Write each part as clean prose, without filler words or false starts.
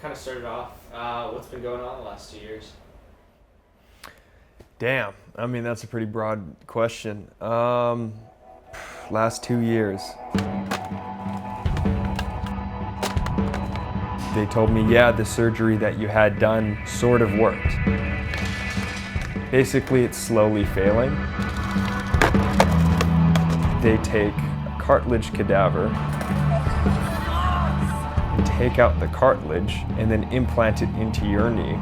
kind of started off, what's been going on the last 2 years? Damn, I mean, that's a pretty broad question. Last 2 years. They told me, yeah, the surgery that you had done sort of worked. Basically, it's slowly failing. They take a cartilage cadaver, and take out the cartilage, and then implant it into your knee.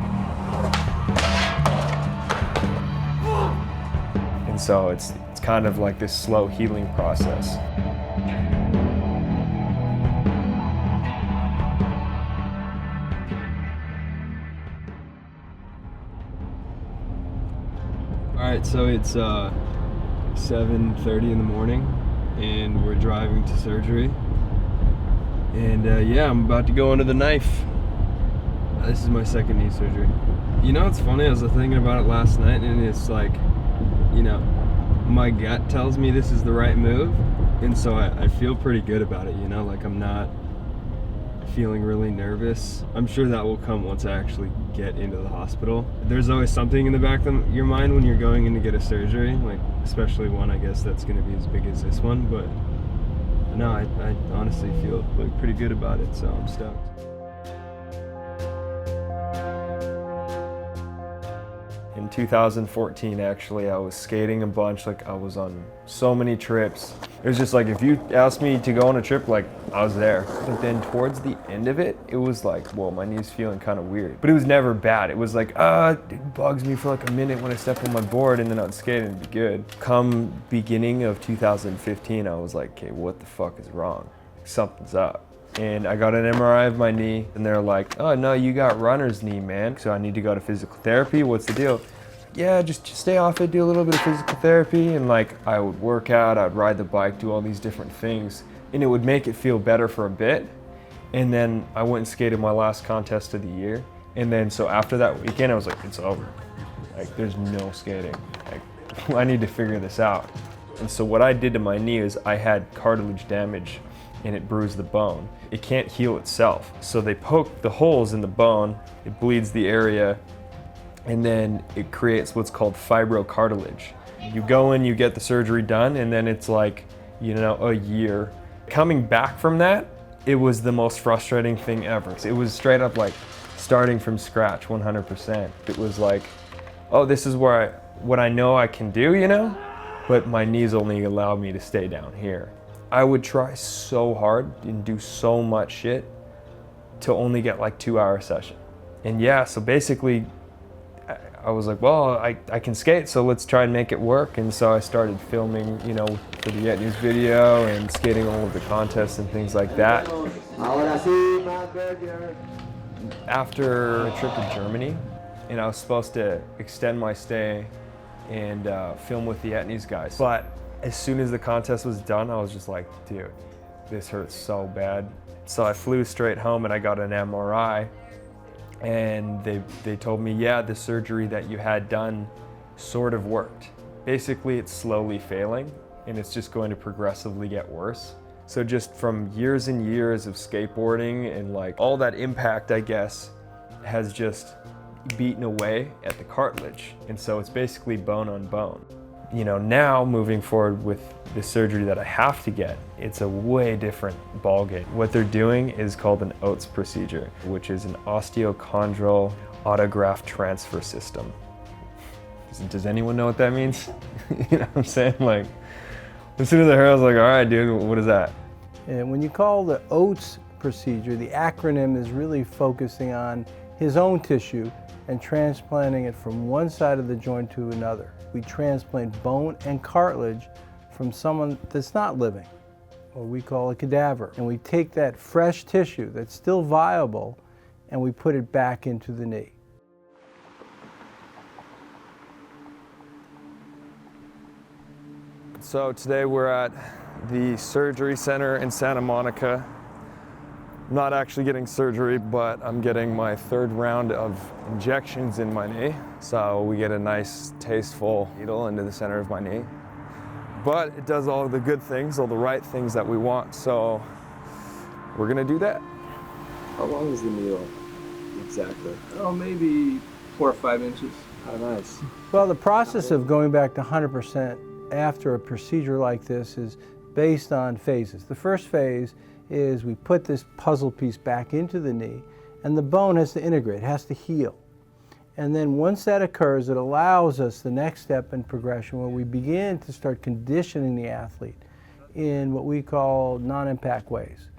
And so it's kind of like this slow healing process. All right, so it's 7:30 in the morning, and we're driving to surgery. And yeah, I'm about to go under the knife. This is my second knee surgery. You know, it's funny, I was thinking about it last night, and it's like, you know, my gut tells me this is the right move, and so I feel pretty good about it, you know, like I'm not feeling really nervous. I'm sure that will come once I actually get into the hospital. There's always something in the back of your mind when you're going in to get a surgery, like especially one, I guess, that's going to be as big as this one, but no, I honestly feel like pretty good about it, so I'm stoked. In 2014, actually, I was skating a bunch. Like, I was on so many trips. It was just like, if you asked me to go on a trip, like, I was there. But then towards the end of it, it was like, whoa, my knee's feeling kind of weird. But it was never bad. It was like, it bugs me for like a minute when I step on my board, and then I'd skate and it'd be good. Come beginning of 2015, I was like, okay, what the fuck is wrong? Something's up. And I got an MRI of my knee, and they're like, oh no, you got runner's knee, man. So I need to go to physical therapy. What's the deal? Yeah, just stay off it, do a little bit of physical therapy, and like I would work out, I'd ride the bike, do all these different things, and it would make it feel better for a bit. And then I went and skated my last contest of the year. And then so after that weekend, I was like, it's over. Like, there's no skating. Like, I need to figure this out. And so what I did to my knee is I had cartilage damage, and it bruised the bone. It can't heal itself. So they poke the holes in the bone, it bleeds the area, and then it creates what's called fibrocartilage. You go in, you get the surgery done, and then it's like, you know, a year. Coming back from that, it was the most frustrating thing ever. It was straight up like starting from scratch, 100%. It was like, oh, this is where what I know I can do, you know? But my knees only allow me to stay down here. I would try so hard and do so much shit to only get like 2-hour session. And yeah, so basically I was like, well, I can skate, so let's try and make it work. And so I started filming, you know, for the Yet News video and skating all of the contests and things like that. Matt Berger. After a trip to Germany, and I was supposed to extend my stay and film with the Yet News guys. But as soon as the contest was done, I was just like, dude, this hurts so bad. So I flew straight home and I got an MRI. And they told me, yeah, the surgery that you had done sort of worked. Basically, it's slowly failing, and it's just going to progressively get worse. So just from years and years of skateboarding and like all that impact, I guess, has just beaten away at the cartilage. And so it's basically bone on bone. You know, now moving forward with the surgery that I have to get, it's a way different ballgame. What they're doing is called an OATS procedure, which is an osteochondral autograft transfer system. Does anyone know what that means? You know what I'm saying? Like, as soon as I heard, I was like, all right, dude, what is that? And when you call the OATS procedure, the acronym is really focusing on his own tissue and transplanting it from one side of the joint to another. We transplant bone and cartilage from someone that's not living, or we call a cadaver. And we take that fresh tissue that's still viable and we put it back into the knee. So today we're at the surgery center in Santa Monica. I'm not actually getting surgery, but I'm getting my 3rd round of injections in my knee. So we get a nice, tasteful needle into the center of my knee. But it does all the good things, all the right things that we want. So we're gonna do that. How long is the needle? exactly? Oh, maybe 4 or 5 inches. Oh, nice. Well, the process of going back to 100% after a procedure like this is based on phases. The first phase is we put this puzzle piece back into the knee, and the bone has to integrate, has to heal. And then once that occurs, it allows us the next step in progression where we begin to start conditioning the athlete in what we call non-impact ways,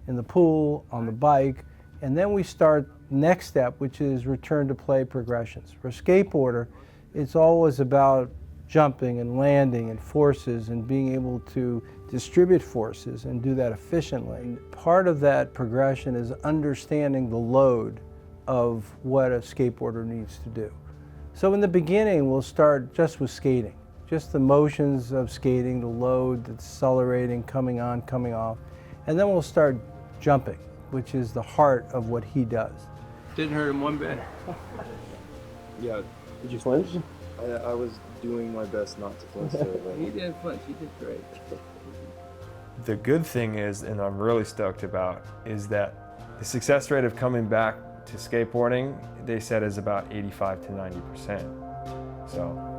in the pool, on the bike, and then we start next step, which is return to play progressions. For a skateboarder, it's always about jumping and landing and forces and being able to distribute forces and do that efficiently. And part of that progression is understanding the load of what a skateboarder needs to do. So in the beginning, we'll start just with skating, just the motions of skating, the load, the accelerating, coming on, coming off, and then we'll start jumping, which is the heart of what he does. Didn't hurt him one bit. Yeah. Did you flinch? I was doing my best not to flinch there, but He didn't flinch, he did great. The good thing is, and I'm really stoked about, is that the success rate of coming back to skateboarding, they said, is about 85 to 90%. So